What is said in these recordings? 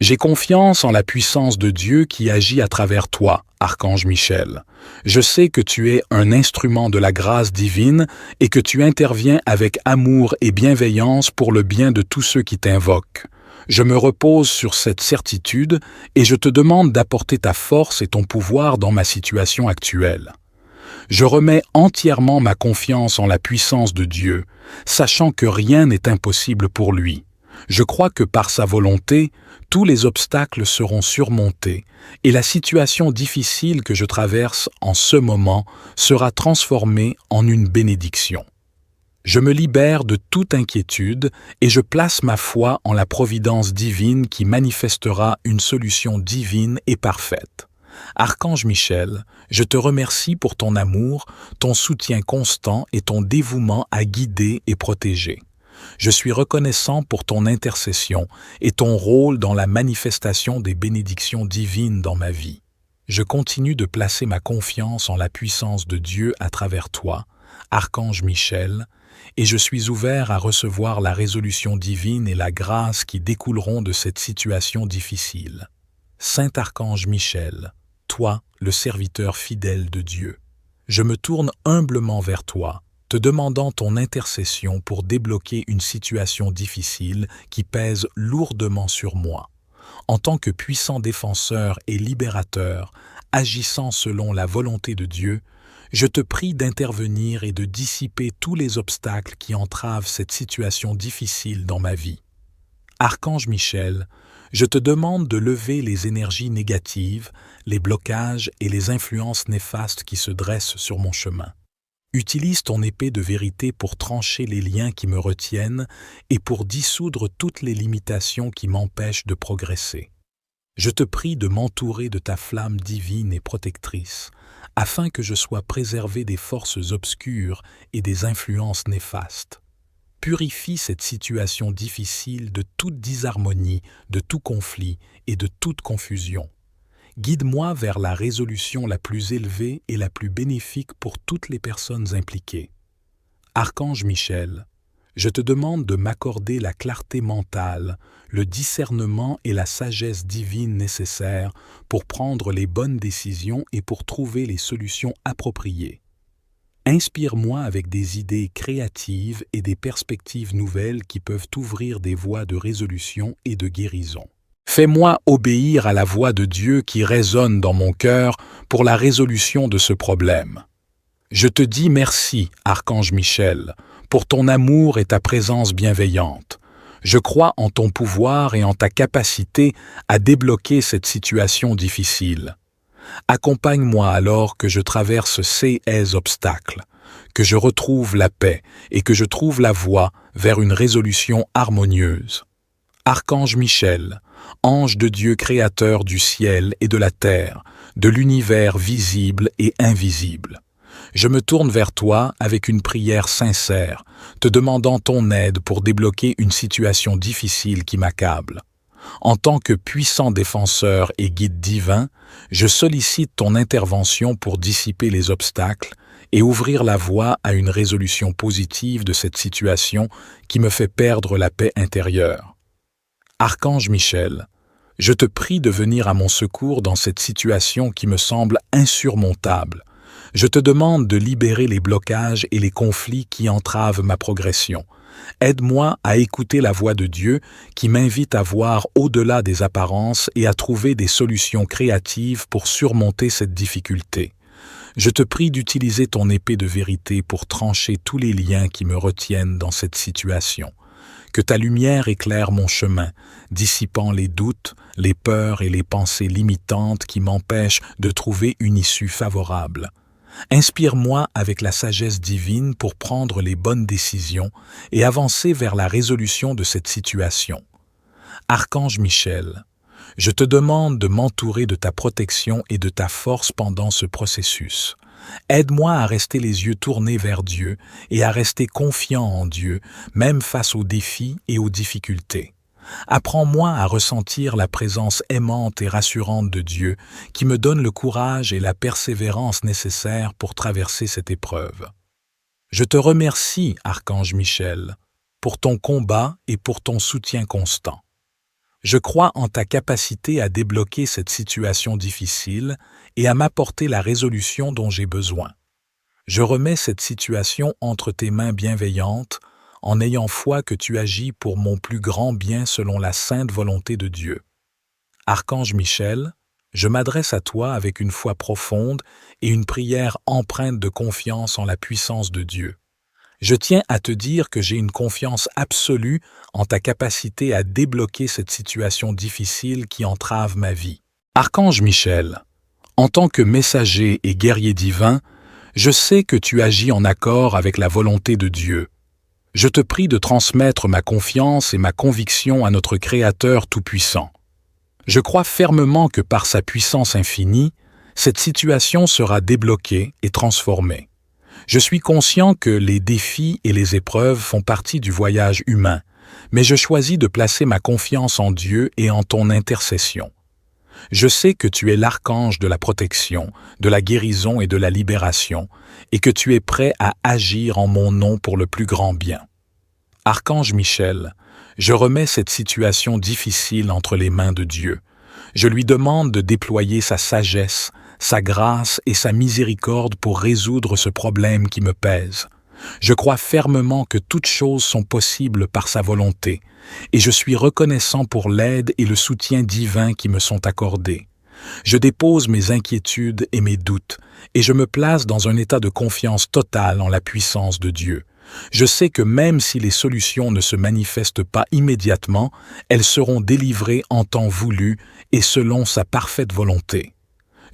J'ai confiance en la puissance de Dieu qui agit à travers toi, Archange Michel. Je sais que tu es un instrument de la grâce divine et que tu interviens avec amour et bienveillance pour le bien de tous ceux qui t'invoquent. Je me repose sur cette certitude et je te demande d'apporter ta force et ton pouvoir dans ma situation actuelle. Je remets entièrement ma confiance en la puissance de Dieu, sachant que rien n'est impossible pour lui. Je crois que par sa volonté, tous les obstacles seront surmontés et la situation difficile que je traverse en ce moment sera transformée en une bénédiction. Je me libère de toute inquiétude et je place ma foi en la providence divine qui manifestera une solution divine et parfaite. Archange Michel, je te remercie pour ton amour, ton soutien constant et ton dévouement à guider et protéger. Je suis reconnaissant pour ton intercession et ton rôle dans la manifestation des bénédictions divines dans ma vie. Je continue de placer ma confiance en la puissance de Dieu à travers toi, Archange Michel, et je suis ouvert à recevoir la résolution divine et la grâce qui découleront de cette situation difficile. Saint Archange Michel, toi, le serviteur fidèle de Dieu, je me tourne humblement vers toi, te demandant ton intercession pour débloquer une situation difficile qui pèse lourdement sur moi. En tant que puissant défenseur et libérateur, agissant selon la volonté de Dieu, je te prie d'intervenir et de dissiper tous les obstacles qui entravent cette situation difficile dans ma vie. Archange Michel, je te demande de lever les énergies négatives, les blocages et les influences néfastes qui se dressent sur mon chemin. Utilise ton épée de vérité pour trancher les liens qui me retiennent et pour dissoudre toutes les limitations qui m'empêchent de progresser. Je te prie de m'entourer de ta flamme divine et protectrice, afin que je sois préservé des forces obscures et des influences néfastes. Purifie cette situation difficile de toute disharmonie, de tout conflit et de toute confusion. Guide-moi vers la résolution la plus élevée et la plus bénéfique pour toutes les personnes impliquées. Archange Michel, je te demande de m'accorder la clarté mentale, le discernement et la sagesse divine nécessaires pour prendre les bonnes décisions et pour trouver les solutions appropriées. Inspire-moi avec des idées créatives et des perspectives nouvelles qui peuvent ouvrir des voies de résolution et de guérison. Fais-moi obéir à la voix de Dieu qui résonne dans mon cœur pour la résolution de ce problème. Je te dis merci, Archange Michel, pour ton amour et ta présence bienveillante. Je crois en ton pouvoir et en ta capacité à débloquer cette situation difficile. Accompagne-moi alors que je traverse ces obstacles, que je retrouve la paix et que je trouve la voie vers une résolution harmonieuse. Archange Michel, ange de Dieu créateur du ciel et de la terre, de l'univers visible et invisible, je me tourne vers toi avec une prière sincère, te demandant ton aide pour débloquer une situation difficile qui m'accable. En tant que puissant défenseur et guide divin, je sollicite ton intervention pour dissiper les obstacles et ouvrir la voie à une résolution positive de cette situation qui me fait perdre la paix intérieure. Archange Michel, je te prie de venir à mon secours dans cette situation qui me semble insurmontable. Je te demande de libérer les blocages et les conflits qui entravent ma progression. Aide-moi à écouter la voix de Dieu qui m'invite à voir au-delà des apparences et à trouver des solutions créatives pour surmonter cette difficulté. Je te prie d'utiliser ton épée de vérité pour trancher tous les liens qui me retiennent dans cette situation. Que ta lumière éclaire mon chemin, dissipant les doutes, les peurs et les pensées limitantes qui m'empêchent de trouver une issue favorable. Inspire-moi avec la sagesse divine pour prendre les bonnes décisions et avancer vers la résolution de cette situation. Archange Michel, je te demande de m'entourer de ta protection et de ta force pendant ce processus. Aide-moi à rester les yeux tournés vers Dieu et à rester confiant en Dieu, même face aux défis et aux difficultés. Apprends-moi à ressentir la présence aimante et rassurante de Dieu qui me donne le courage et la persévérance nécessaires pour traverser cette épreuve. Je te remercie, Archange Michel, pour ton combat et pour ton soutien constant. Je crois en ta capacité à débloquer cette situation difficile et à m'apporter la résolution dont j'ai besoin. Je remets cette situation entre tes mains bienveillantes, en ayant foi que tu agis pour mon plus grand bien selon la sainte volonté de Dieu. Archange Michel, je m'adresse à toi avec une foi profonde et une prière empreinte de confiance en la puissance de Dieu. Je tiens à te dire que j'ai une confiance absolue en ta capacité à débloquer cette situation difficile qui entrave ma vie. Archange Michel, en tant que messager et guerrier divin, je sais que tu agis en accord avec la volonté de Dieu. Je te prie de transmettre ma confiance et ma conviction à notre Créateur Tout-Puissant. Je crois fermement que par sa puissance infinie, cette situation sera débloquée et transformée. Je suis conscient que les défis et les épreuves font partie du voyage humain, mais je choisis de placer ma confiance en Dieu et en ton intercession. Je sais que tu es l'archange de la protection, de la guérison et de la libération, et que tu es prêt à agir en mon nom pour le plus grand bien. Archange Michel, je remets cette situation difficile entre les mains de Dieu. Je lui demande de déployer sa sagesse, sa grâce et sa miséricorde pour résoudre ce problème qui me pèse. Je crois fermement que toutes choses sont possibles par sa volonté, et je suis reconnaissant pour l'aide et le soutien divin qui me sont accordés. Je dépose mes inquiétudes et mes doutes, et je me place dans un état de confiance totale en la puissance de Dieu. Je sais que même si les solutions ne se manifestent pas immédiatement, elles seront délivrées en temps voulu et selon sa parfaite volonté.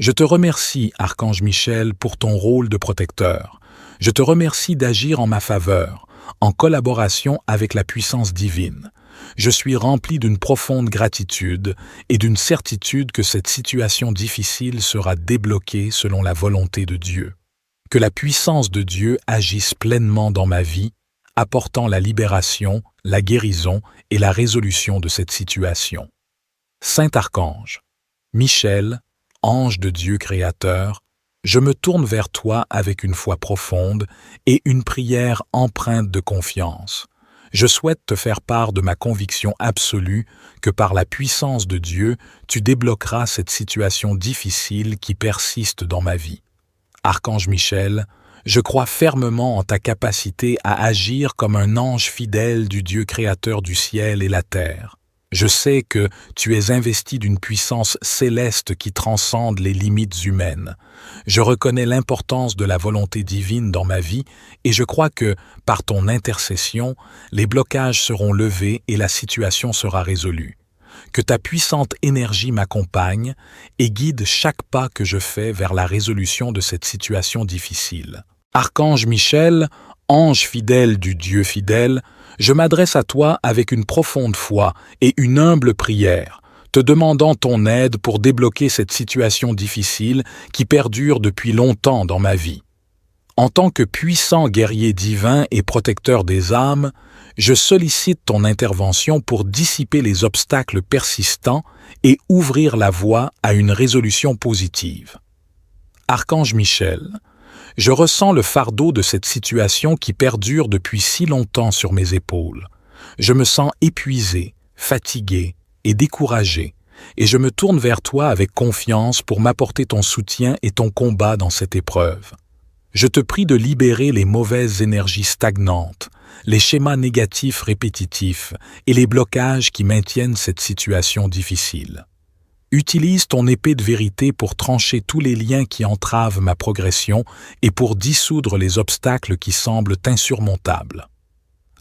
Je te remercie, Archange Michel, pour ton rôle de protecteur. Je te remercie d'agir en ma faveur, en collaboration avec la puissance divine. Je suis rempli d'une profonde gratitude et d'une certitude que cette situation difficile sera débloquée selon la volonté de Dieu. Que la puissance de Dieu agisse pleinement dans ma vie, apportant la libération, la guérison et la résolution de cette situation. Saint Archange, Michel, ange de Dieu créateur, je me tourne vers toi avec une foi profonde et une prière empreinte de confiance. Je souhaite te faire part de ma conviction absolue que par la puissance de Dieu, tu débloqueras cette situation difficile qui persiste dans ma vie. Archange Michel, je crois fermement en ta capacité à agir comme un ange fidèle du Dieu créateur du ciel et la terre. Je sais que tu es investi d'une puissance céleste qui transcende les limites humaines. Je reconnais l'importance de la volonté divine dans ma vie et je crois que, par ton intercession, les blocages seront levés et la situation sera résolue. Que ta puissante énergie m'accompagne et guide chaque pas que je fais vers la résolution de cette situation difficile. Archange Michel, ange fidèle du Dieu fidèle, je m'adresse à toi avec une profonde foi et une humble prière, te demandant ton aide pour débloquer cette situation difficile qui perdure depuis longtemps dans ma vie. En tant que puissant guerrier divin et protecteur des âmes, je sollicite ton intervention pour dissiper les obstacles persistants et ouvrir la voie à une résolution positive. Archange Michel, je ressens le fardeau de cette situation qui perdure depuis si longtemps sur mes épaules. Je me sens épuisé, fatigué et découragé, et je me tourne vers toi avec confiance pour m'apporter ton soutien et ton combat dans cette épreuve. Je te prie de libérer les mauvaises énergies stagnantes, les schémas négatifs répétitifs et les blocages qui maintiennent cette situation difficile. Utilise ton épée de vérité pour trancher tous les liens qui entravent ma progression et pour dissoudre les obstacles qui semblent insurmontables.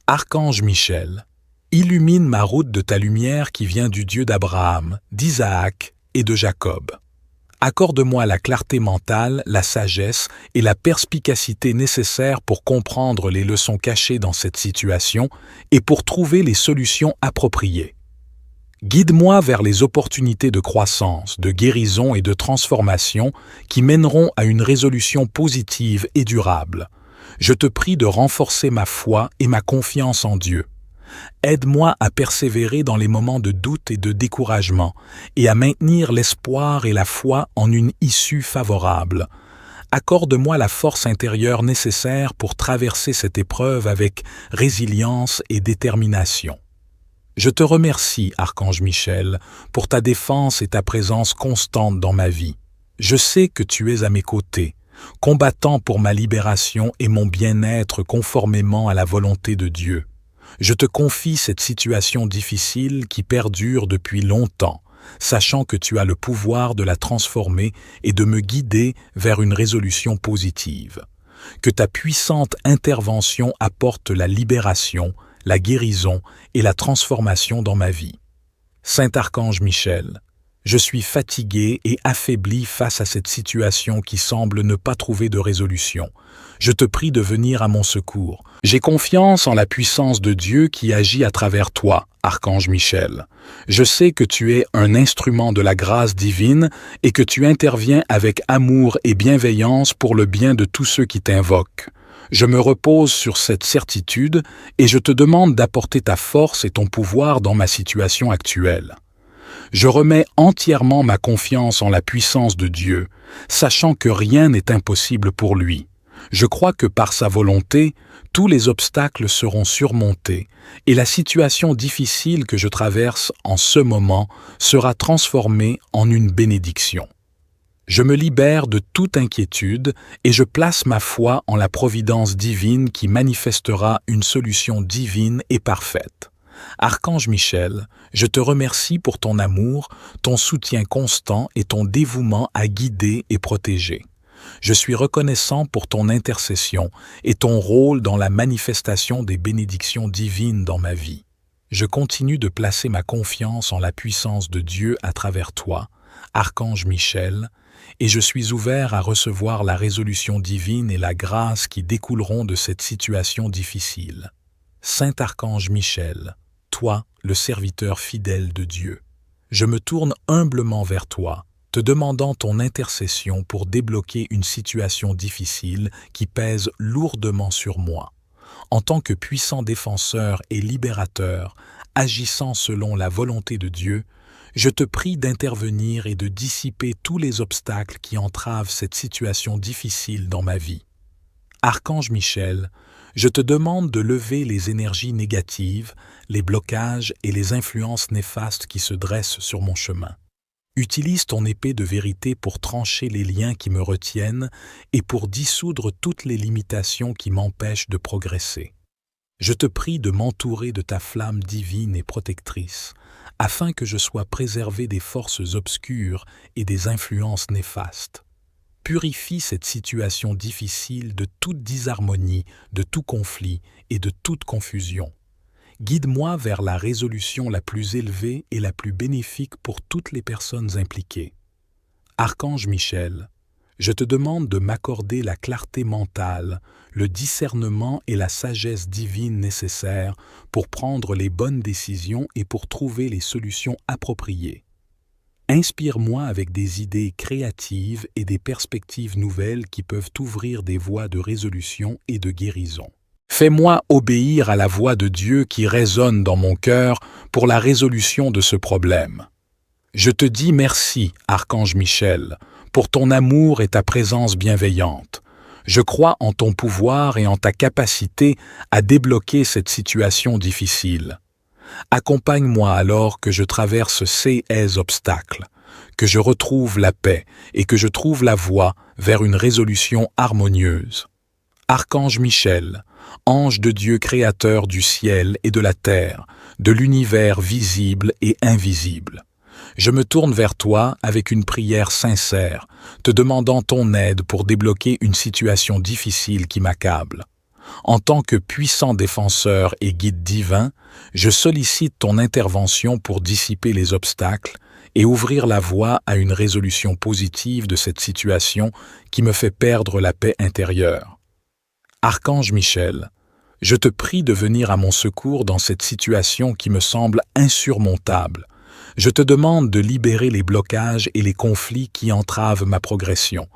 Archange Michel, illumine ma route de ta lumière qui vient du Dieu d'Abraham, d'Isaac et de Jacob. Accorde-moi la clarté mentale, la sagesse et la perspicacité nécessaires pour comprendre les leçons cachées dans cette situation et pour trouver les solutions appropriées. Guide-moi vers les opportunités de croissance, de guérison et de transformation qui mèneront à une résolution positive et durable. Je te prie de renforcer ma foi et ma confiance en Dieu. Aide-moi à persévérer dans les moments de doute et de découragement et à maintenir l'espoir et la foi en une issue favorable. Accorde-moi la force intérieure nécessaire pour traverser cette épreuve avec résilience et détermination. Je te remercie, Archange Michel, pour ta défense et ta présence constante dans ma vie. Je sais que tu es à mes côtés, combattant pour ma libération et mon bien-être conformément à la volonté de Dieu. Je te confie cette situation difficile qui perdure depuis longtemps, sachant que tu as le pouvoir de la transformer et de me guider vers une résolution positive. Que ta puissante intervention apporte la libération, la guérison et la transformation dans ma vie. Saint Archange Michel, je suis fatigué et affaibli face à cette situation qui semble ne pas trouver de résolution. Je te prie de venir à mon secours. J'ai confiance en la puissance de Dieu qui agit à travers toi, Archange Michel. Je sais que tu es un instrument de la grâce divine et que tu interviens avec amour et bienveillance pour le bien de tous ceux qui t'invoquent. Je me repose sur cette certitude et je te demande d'apporter ta force et ton pouvoir dans ma situation actuelle. Je remets entièrement ma confiance en la puissance de Dieu, sachant que rien n'est impossible pour lui. Je crois que par sa volonté, tous les obstacles seront surmontés et la situation difficile que je traverse en ce moment sera transformée en une bénédiction. Je me libère de toute inquiétude et je place ma foi en la providence divine qui manifestera une solution divine et parfaite. Archange Michel, je te remercie pour ton amour, ton soutien constant et ton dévouement à guider et protéger. Je suis reconnaissant pour ton intercession et ton rôle dans la manifestation des bénédictions divines dans ma vie. Je continue de placer ma confiance en la puissance de Dieu à travers toi, Archange Michel, et je suis ouvert à recevoir la résolution divine et la grâce qui découleront de cette situation difficile. Saint Archange Michel, toi, le serviteur fidèle de Dieu, je me tourne humblement vers toi, te demandant ton intercession pour débloquer une situation difficile qui pèse lourdement sur moi. En tant que puissant défenseur et libérateur, agissant selon la volonté de Dieu, je te prie d'intervenir et de dissiper tous les obstacles qui entravent cette situation difficile dans ma vie. Archange Michel, je te demande de lever les énergies négatives, les blocages et les influences néfastes qui se dressent sur mon chemin. Utilise ton épée de vérité pour trancher les liens qui me retiennent et pour dissoudre toutes les limitations qui m'empêchent de progresser. Je te prie de m'entourer de ta flamme divine et protectrice, afin que je sois préservé des forces obscures et des influences néfastes. Purifie cette situation difficile de toute disharmonie, de tout conflit et de toute confusion. Guide-moi vers la résolution la plus élevée et la plus bénéfique pour toutes les personnes impliquées. Archange Michel, je te demande de m'accorder la clarté mentale, le discernement et la sagesse divine nécessaires pour prendre les bonnes décisions et pour trouver les solutions appropriées. Inspire-moi avec des idées créatives et des perspectives nouvelles qui peuvent ouvrir des voies de résolution et de guérison. Fais-moi obéir à la voix de Dieu qui résonne dans mon cœur pour la résolution de ce problème. Je te dis merci, Archange Michel, pour ton amour et ta présence bienveillante. Je crois en ton pouvoir et en ta capacité à débloquer cette situation difficile. Accompagne-moi alors que je traverse ces obstacles, que je retrouve la paix et que je trouve la voie vers une résolution harmonieuse. Archange Michel, ange de Dieu créateur du ciel et de la terre, de l'univers visible et invisible, je me tourne vers toi avec une prière sincère, te demandant ton aide pour débloquer une situation difficile qui m'accable. En tant que puissant défenseur et guide divin, je sollicite ton intervention pour dissiper les obstacles et ouvrir la voie à une résolution positive de cette situation qui me fait perdre la paix intérieure. Archange Michel, je te prie de venir à mon secours dans cette situation qui me semble insurmontable. Je te demande de libérer les blocages et les conflits qui entravent ma progression.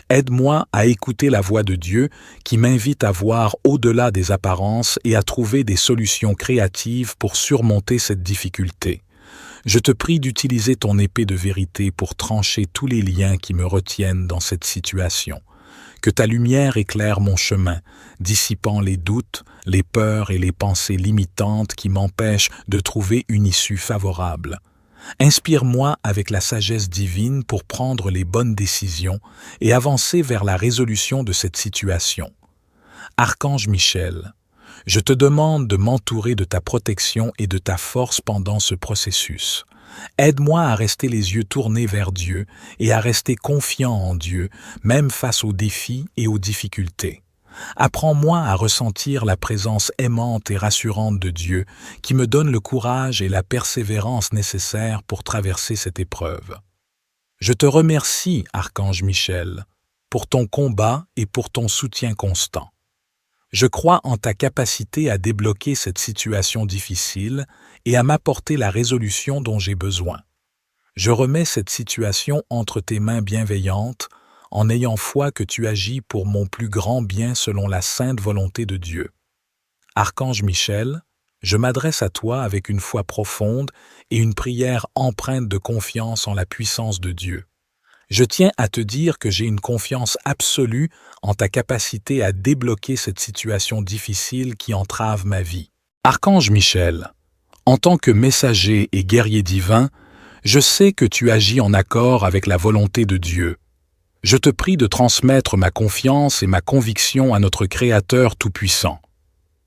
Aide-moi à écouter la voix de Dieu qui m'invite à voir au-delà des apparences et à trouver des solutions créatives pour surmonter cette difficulté. Je te prie d'utiliser ton épée de vérité pour trancher tous les liens qui me retiennent dans cette situation. Que ta lumière éclaire mon chemin, dissipant les doutes, les peurs et les pensées limitantes qui m'empêchent de trouver une issue favorable. Inspire-moi avec la sagesse divine pour prendre les bonnes décisions et avancer vers la résolution de cette situation. Archange Michel, je te demande de m'entourer de ta protection et de ta force pendant ce processus. Aide-moi à rester les yeux tournés vers Dieu et à rester confiant en Dieu, même face aux défis et aux difficultés. Apprends-moi à ressentir la présence aimante et rassurante de Dieu qui me donne le courage et la persévérance nécessaires pour traverser cette épreuve. Je te remercie, Archange Michel, pour ton combat et pour ton soutien constant. Je crois en ta capacité à débloquer cette situation difficile et à m'apporter la résolution dont j'ai besoin. Je remets cette situation entre tes mains bienveillantes en ayant foi que tu agis pour mon plus grand bien selon la sainte volonté de Dieu. Archange Michel, je m'adresse à toi avec une foi profonde et une prière empreinte de confiance en la puissance de Dieu. Je tiens à te dire que j'ai une confiance absolue en ta capacité à débloquer cette situation difficile qui entrave ma vie. Archange Michel, en tant que messager et guerrier divin, je sais que tu agis en accord avec la volonté de Dieu. Je te prie de transmettre ma confiance et ma conviction à notre Créateur Tout-Puissant.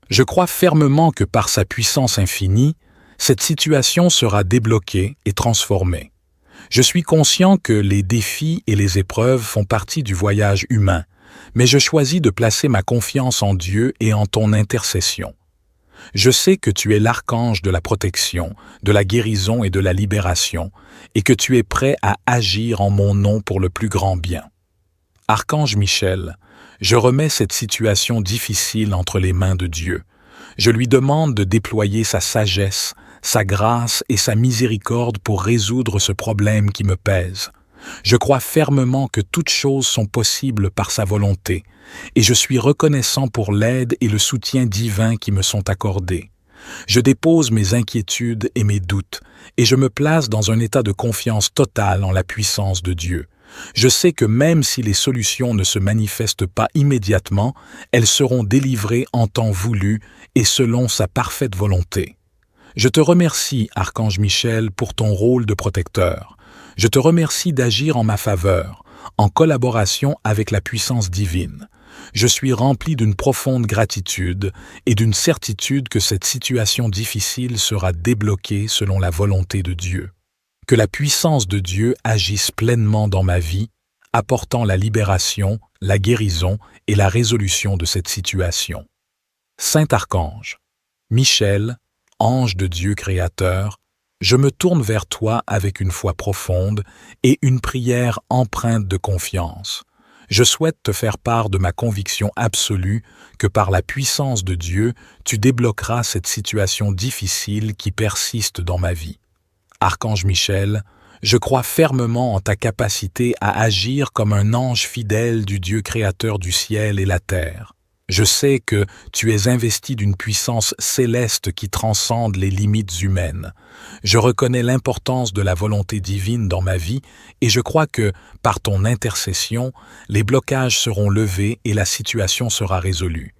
Je crois fermement que par sa puissance infinie, cette situation sera débloquée et transformée. Je suis conscient que les défis et les épreuves font partie du voyage humain, mais je choisis de placer ma confiance en Dieu et en ton intercession. Je sais que tu es l'archange de la protection, de la guérison et de la libération, et que tu es prêt à agir en mon nom pour le plus grand bien. Archange Michel, je remets cette situation difficile entre les mains de Dieu. Je lui demande de déployer sa sagesse, sa grâce et sa miséricorde pour résoudre ce problème qui me pèse. Je crois fermement que toutes choses sont possibles par sa volonté, et je suis reconnaissant pour l'aide et le soutien divin qui me sont accordés. Je dépose mes inquiétudes et mes doutes, et je me place dans un état de confiance totale en la puissance de Dieu. Je sais que même si les solutions ne se manifestent pas immédiatement, elles seront délivrées en temps voulu et selon sa parfaite volonté. Je te remercie, Archange Michel, pour ton rôle de protecteur. Je te remercie d'agir en ma faveur, en collaboration avec la puissance divine. Je suis rempli d'une profonde gratitude et d'une certitude que cette situation difficile sera débloquée selon la volonté de Dieu. Que la puissance de Dieu agisse pleinement dans ma vie, apportant la libération, la guérison et la résolution de cette situation. Saint Archange, Michel, ange de Dieu créateur, je me tourne vers toi avec une foi profonde et une prière empreinte de confiance. Je souhaite te faire part de ma conviction absolue que par la puissance de Dieu, tu débloqueras cette situation difficile qui persiste dans ma vie. Archange Michel, je crois fermement en ta capacité à agir comme un ange fidèle du Dieu créateur du ciel et la terre. Je sais que tu es investi d'une puissance céleste qui transcende les limites humaines. Je reconnais l'importance de la volonté divine dans ma vie et je crois que, par ton intercession, les blocages seront levés et la situation sera résolue.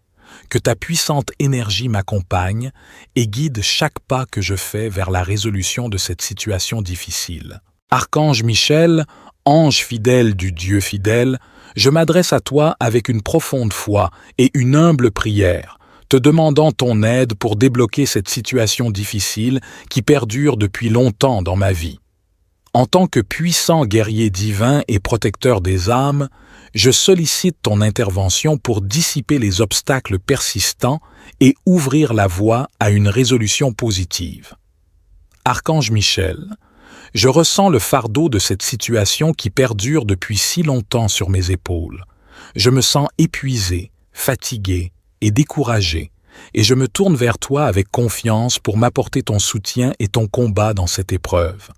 Que ta puissante énergie m'accompagne et guide chaque pas que je fais vers la résolution de cette situation difficile. Archange Michel, ange fidèle du Dieu fidèle, je m'adresse à toi avec une profonde foi et une humble prière, te demandant ton aide pour débloquer cette situation difficile qui perdure depuis longtemps dans ma vie. En tant que puissant guerrier divin et protecteur des âmes, je sollicite ton intervention pour dissiper les obstacles persistants et ouvrir la voie à une résolution positive. Archange Michel, je ressens le fardeau de cette situation qui perdure depuis si longtemps sur mes épaules. Je me sens épuisé, fatigué et découragé, et je me tourne vers toi avec confiance pour m'apporter ton soutien et ton combat dans cette épreuve.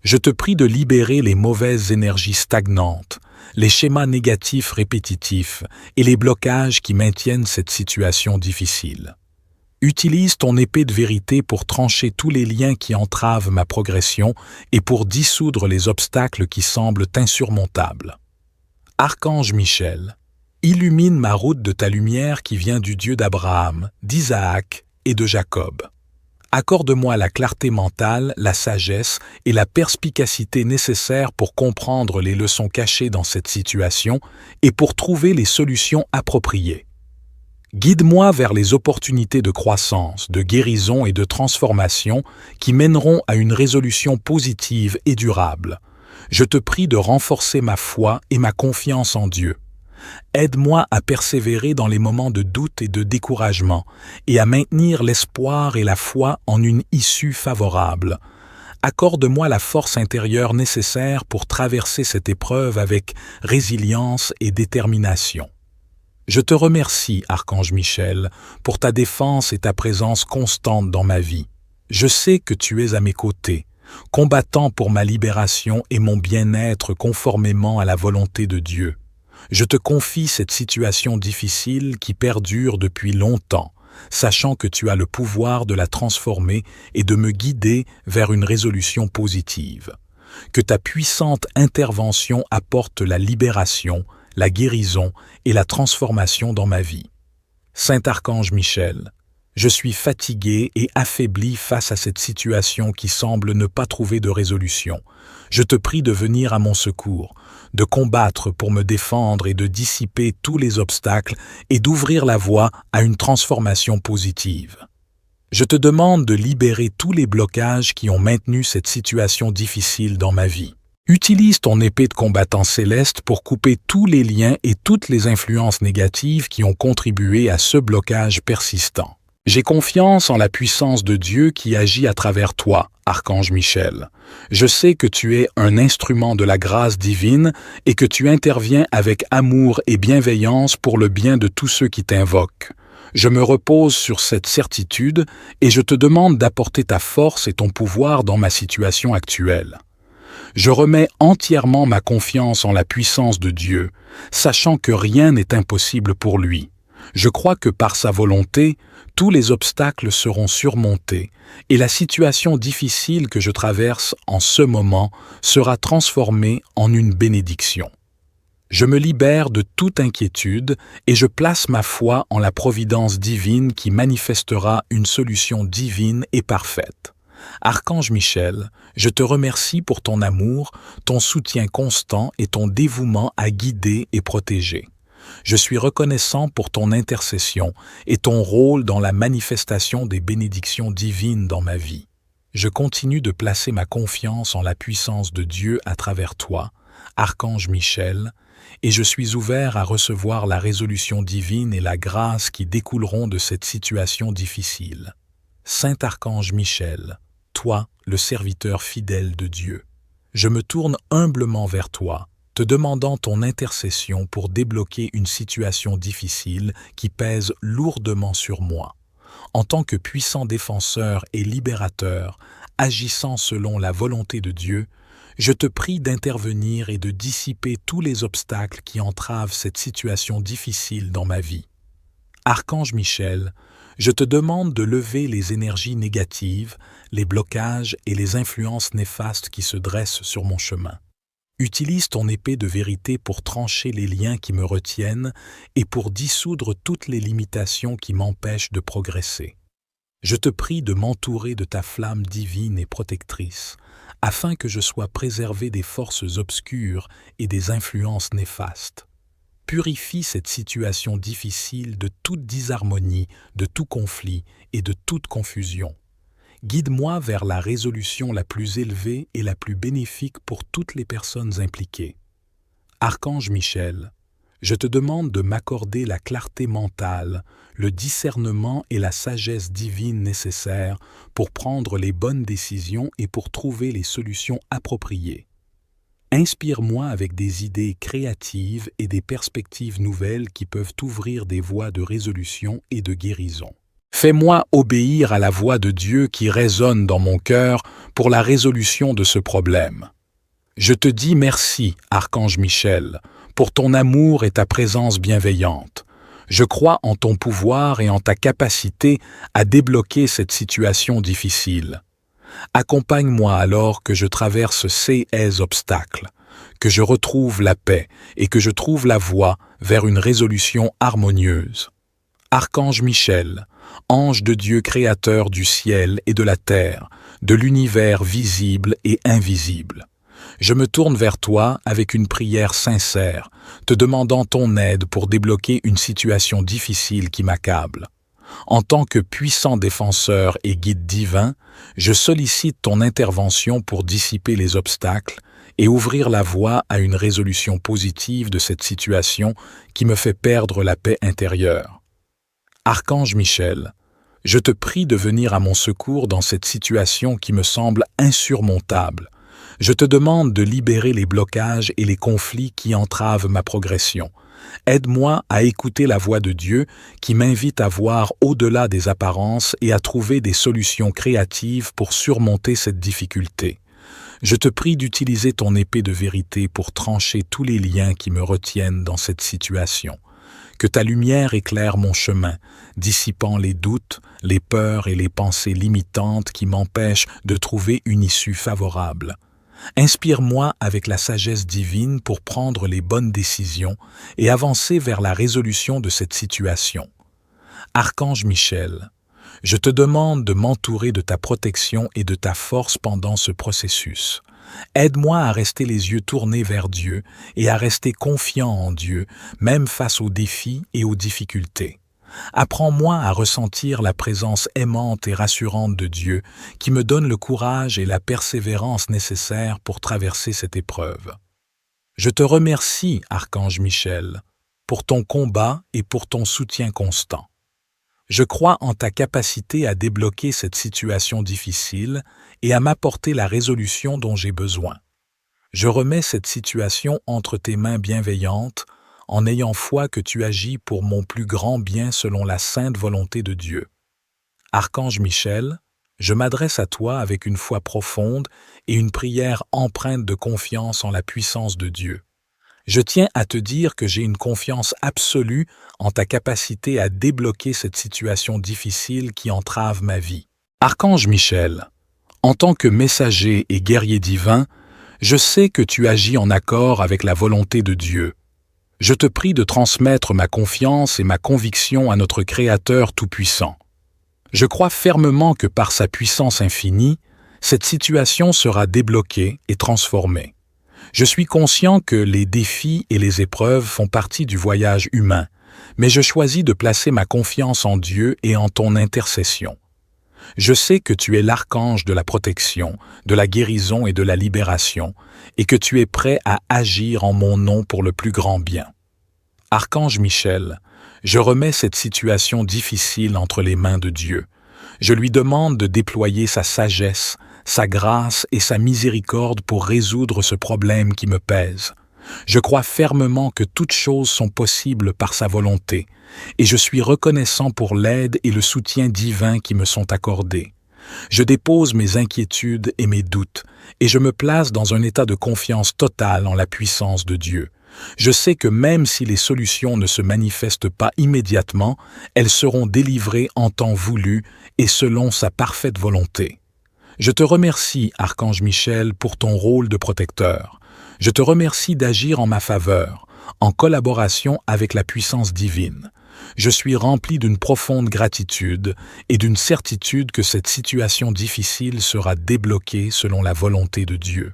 Je te prie de libérer les mauvaises énergies stagnantes, les schémas négatifs répétitifs et les blocages qui maintiennent cette situation difficile. Utilise ton épée de vérité pour trancher tous les liens qui entravent ma progression et pour dissoudre les obstacles qui semblent insurmontables. Archange Michel, Illumine ma route de ta lumière qui vient du Dieu d'Abraham, d'Isaac et de Jacob. Accorde-moi la clarté mentale, la sagesse et la perspicacité nécessaires pour comprendre les leçons cachées dans cette situation et pour trouver les solutions appropriées. Guide-moi vers les opportunités de croissance, de guérison et de transformation qui mèneront à une résolution positive et durable. Je te prie de renforcer ma foi et ma confiance en Dieu. Aide-moi à persévérer dans les moments de doute et de découragement et à maintenir l'espoir et la foi en une issue favorable. Accorde-moi la force intérieure nécessaire pour traverser cette épreuve avec résilience et détermination. Je te remercie, Archange Michel, pour ta défense et ta présence constante dans ma vie. Je sais que tu es à mes côtés, combattant pour ma libération et mon bien-être conformément à la volonté de Dieu. Je te confie cette situation difficile qui perdure depuis longtemps, sachant que tu as le pouvoir de la transformer et de me guider vers une résolution positive. Que ta puissante intervention apporte la libération, la guérison et la transformation dans ma vie. Saint Archange Michel, je suis fatigué et affaibli face à cette situation qui semble ne pas trouver de résolution. Je te prie de venir à mon secours, de combattre pour me défendre et de dissiper tous les obstacles et d'ouvrir la voie à une transformation positive. Je te demande de libérer tous les blocages qui ont maintenu cette situation difficile dans ma vie. Utilise ton épée de combattant céleste pour couper tous les liens et toutes les influences négatives qui ont contribué à ce blocage persistant. J'ai confiance en la puissance de Dieu qui agit à travers toi, Archange Michel. Je sais que tu es un instrument de la grâce divine et que tu interviens avec amour et bienveillance pour le bien de tous ceux qui t'invoquent. Je me repose sur cette certitude et je te demande d'apporter ta force et ton pouvoir dans ma situation actuelle. Je remets entièrement ma confiance en la puissance de Dieu, sachant que rien n'est impossible pour lui. Je crois que par sa volonté, tous les obstacles seront surmontés et la situation difficile que je traverse en ce moment sera transformée en une bénédiction. Je me libère de toute inquiétude et je place ma foi en la providence divine qui manifestera une solution divine et parfaite. Archange Michel, je te remercie pour ton amour, ton soutien constant et ton dévouement à guider et protéger. Je suis reconnaissant pour ton intercession et ton rôle dans la manifestation des bénédictions divines dans ma vie. Je continue de placer ma confiance en la puissance de Dieu à travers toi, Archange Michel, et je suis ouvert à recevoir la résolution divine et la grâce qui découleront de cette situation difficile. Saint Archange Michel, toi, le serviteur fidèle de Dieu, je me tourne humblement vers toi, te demandant ton intercession pour débloquer une situation difficile qui pèse lourdement sur moi. En tant que puissant défenseur et libérateur, agissant selon la volonté de Dieu, je te prie d'intervenir et de dissiper tous les obstacles qui entravent cette situation difficile dans ma vie. Archange Michel, je te demande de lever les énergies négatives, les blocages et les influences néfastes qui se dressent sur mon chemin. Utilise ton épée de vérité pour trancher les liens qui me retiennent et pour dissoudre toutes les limitations qui m'empêchent de progresser. Je te prie de m'entourer de ta flamme divine et protectrice, afin que je sois préservé des forces obscures et des influences néfastes. Purifie cette situation difficile de toute disharmonie, de tout conflit et de toute confusion. Guide-moi vers la résolution la plus élevée et la plus bénéfique pour toutes les personnes impliquées. Archange Michel, je te demande de m'accorder la clarté mentale, le discernement et la sagesse divine nécessaires pour prendre les bonnes décisions et pour trouver les solutions appropriées. Inspire-moi avec des idées créatives et des perspectives nouvelles qui peuvent ouvrir des voies de résolution et de guérison. Fais-moi obéir à la voix de Dieu qui résonne dans mon cœur pour la résolution de ce problème. Je te dis merci, Archange Michel, pour ton amour et ta présence bienveillante. Je crois en ton pouvoir et en ta capacité à débloquer cette situation difficile. Accompagne-moi alors que je traverse ces obstacles, que je retrouve la paix et que je trouve la voie vers une résolution harmonieuse. Archange Michel, ange de Dieu créateur du ciel et de la terre, de l'univers visible et invisible. Je me tourne vers toi avec une prière sincère, te demandant ton aide pour débloquer une situation difficile qui m'accable. En tant que puissant défenseur et guide divin, je sollicite ton intervention pour dissiper les obstacles et ouvrir la voie à une résolution positive de cette situation qui me fait perdre la paix intérieure. Archange Michel, je te prie de venir à mon secours dans cette situation qui me semble insurmontable. Je te demande de libérer les blocages et les conflits qui entravent ma progression. Aide-moi à écouter la voix de Dieu qui m'invite à voir au-delà des apparences et à trouver des solutions créatives pour surmonter cette difficulté. Je te prie d'utiliser ton épée de vérité pour trancher tous les liens qui me retiennent dans cette situation. Que ta lumière éclaire mon chemin, dissipant les doutes, les peurs et les pensées limitantes qui m'empêchent de trouver une issue favorable. Inspire-moi avec la sagesse divine pour prendre les bonnes décisions et avancer vers la résolution de cette situation. Archange Michel, je te demande de m'entourer de ta protection et de ta force pendant ce processus. Aide-moi à rester les yeux tournés vers Dieu et à rester confiant en Dieu, même face aux défis et aux difficultés. Apprends-moi à ressentir la présence aimante et rassurante de Dieu qui me donne le courage et la persévérance nécessaires pour traverser cette épreuve. Je te remercie, Archange Michel, pour ton combat et pour ton soutien constant. Je crois en ta capacité à débloquer cette situation difficile et à m'apporter la résolution dont j'ai besoin. Je remets cette situation entre tes mains bienveillantes en ayant foi que tu agis pour mon plus grand bien selon la sainte volonté de Dieu. Archange Michel, je m'adresse à toi avec une foi profonde et une prière empreinte de confiance en la puissance de Dieu. Je tiens à te dire que j'ai une confiance absolue en ta capacité à débloquer cette situation difficile qui entrave ma vie. Archange Michel, en tant que messager et guerrier divin, je sais que tu agis en accord avec la volonté de Dieu. Je te prie de transmettre ma confiance et ma conviction à notre Créateur Tout-Puissant. Je crois fermement que par sa puissance infinie, cette situation sera débloquée et transformée. Je suis conscient que les défis et les épreuves font partie du voyage humain, mais je choisis de placer ma confiance en Dieu et en ton intercession. Je sais que tu es l'archange de la protection, de la guérison et de la libération, et que tu es prêt à agir en mon nom pour le plus grand bien. Archange Michel, je remets cette situation difficile entre les mains de Dieu. Je lui demande de déployer sa sagesse, sa grâce et sa miséricorde pour résoudre ce problème qui me pèse. Je crois fermement que toutes choses sont possibles par sa volonté, et je suis reconnaissant pour l'aide et le soutien divin qui me sont accordés. Je dépose mes inquiétudes et mes doutes, et je me place dans un état de confiance totale en la puissance de Dieu. Je sais que même si les solutions ne se manifestent pas immédiatement, elles seront délivrées en temps voulu et selon sa parfaite volonté. Je te remercie, Archange Michel, pour ton rôle de protecteur. Je te remercie d'agir en ma faveur, en collaboration avec la puissance divine. Je suis rempli d'une profonde gratitude et d'une certitude que cette situation difficile sera débloquée selon la volonté de Dieu.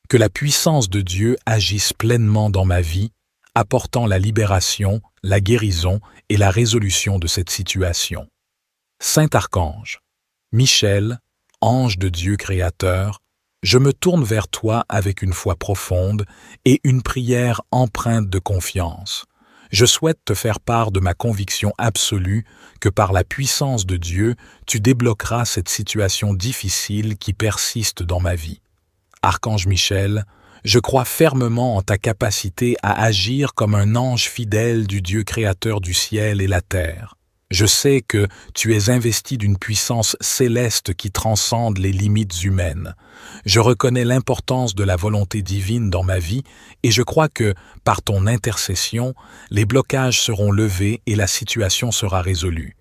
Que la puissance de Dieu agisse pleinement dans ma vie, apportant la libération, la guérison et la résolution de cette situation. Saint Archange, Michel, ange de Dieu créateur, je me tourne vers toi avec une foi profonde et une prière empreinte de confiance. Je souhaite te faire part de ma conviction absolue que par la puissance de Dieu, tu débloqueras cette situation difficile qui persiste dans ma vie. Archange Michel, je crois fermement en ta capacité à agir comme un ange fidèle du Dieu créateur du ciel et la terre. Je sais que tu es investi d'une puissance céleste qui transcende les limites humaines. Je reconnais l'importance de la volonté divine dans ma vie et je crois que, par ton intercession, les blocages seront levés et la situation sera résolue.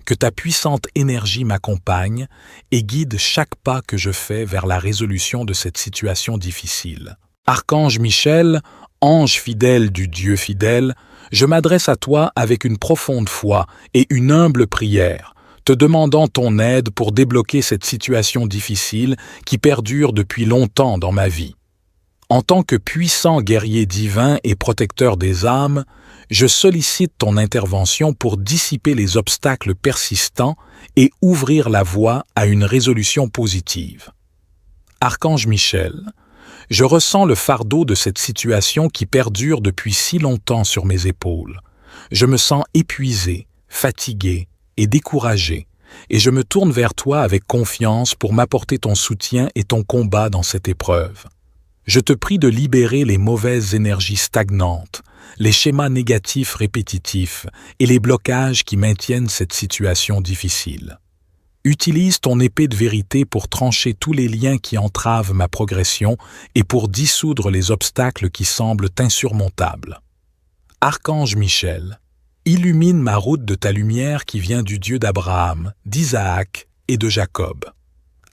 Que ta puissante énergie m'accompagne et guide chaque pas que je fais vers la résolution de cette situation difficile. Archange Michel, Ange fidèle du Dieu fidèle, je m'adresse à toi avec une profonde foi et une humble prière, te demandant ton aide pour débloquer cette situation difficile qui perdure depuis longtemps dans ma vie. En tant que puissant guerrier divin et protecteur des âmes, je sollicite ton intervention pour dissiper les obstacles persistants et ouvrir la voie à une résolution positive. Archange Michel, je ressens le fardeau de cette situation qui perdure depuis si longtemps sur mes épaules. Je me sens épuisé, fatigué et découragé, et je me tourne vers toi avec confiance pour m'apporter ton soutien et ton combat dans cette épreuve. Je te prie de libérer les mauvaises énergies stagnantes, les schémas négatifs répétitifs et les blocages qui maintiennent cette situation difficile. Utilise ton épée de vérité pour trancher tous les liens qui entravent ma progression et pour dissoudre les obstacles qui semblent insurmontables. Archange Michel, illumine ma route de ta lumière qui vient du Dieu d'Abraham, d'Isaac et de Jacob.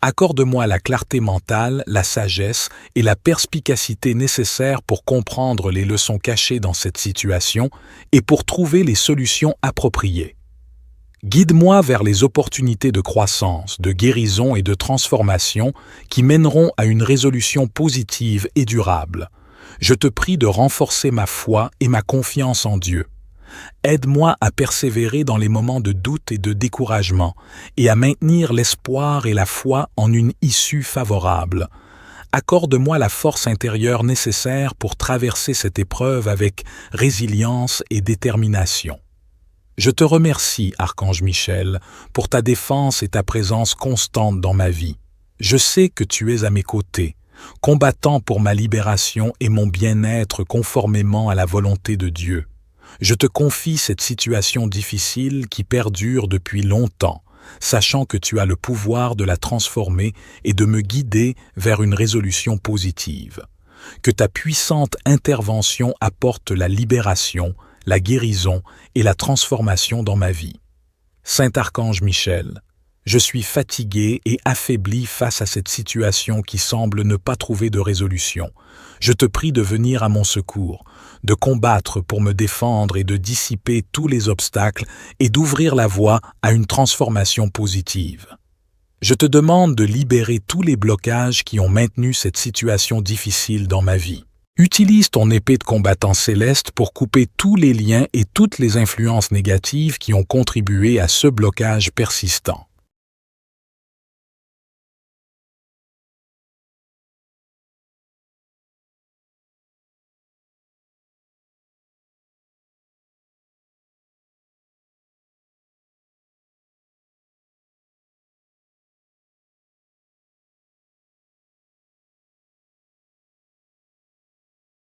Accorde-moi la clarté mentale, la sagesse et la perspicacité nécessaires pour comprendre les leçons cachées dans cette situation et pour trouver les solutions appropriées. Guide-moi vers les opportunités de croissance, de guérison et de transformation qui mèneront à une résolution positive et durable. Je te prie de renforcer ma foi et ma confiance en Dieu. Aide-moi à persévérer dans les moments de doute et de découragement et à maintenir l'espoir et la foi en une issue favorable. Accorde-moi la force intérieure nécessaire pour traverser cette épreuve avec résilience et détermination. Je te remercie, Archange Michel, pour ta défense et ta présence constante dans ma vie. Je sais que tu es à mes côtés, combattant pour ma libération et mon bien-être conformément à la volonté de Dieu. Je te confie cette situation difficile qui perdure depuis longtemps, sachant que tu as le pouvoir de la transformer et de me guider vers une résolution positive. Que ta puissante intervention apporte la libération, la guérison et la transformation dans ma vie. Saint Archange Michel, je suis fatigué et affaibli face à cette situation qui semble ne pas trouver de résolution. Je te prie de venir à mon secours, de combattre pour me défendre et de dissiper tous les obstacles et d'ouvrir la voie à une transformation positive. Je te demande de libérer tous les blocages qui ont maintenu cette situation difficile dans ma vie. Utilise ton épée de combattant céleste pour couper tous les liens et toutes les influences négatives qui ont contribué à ce blocage persistant.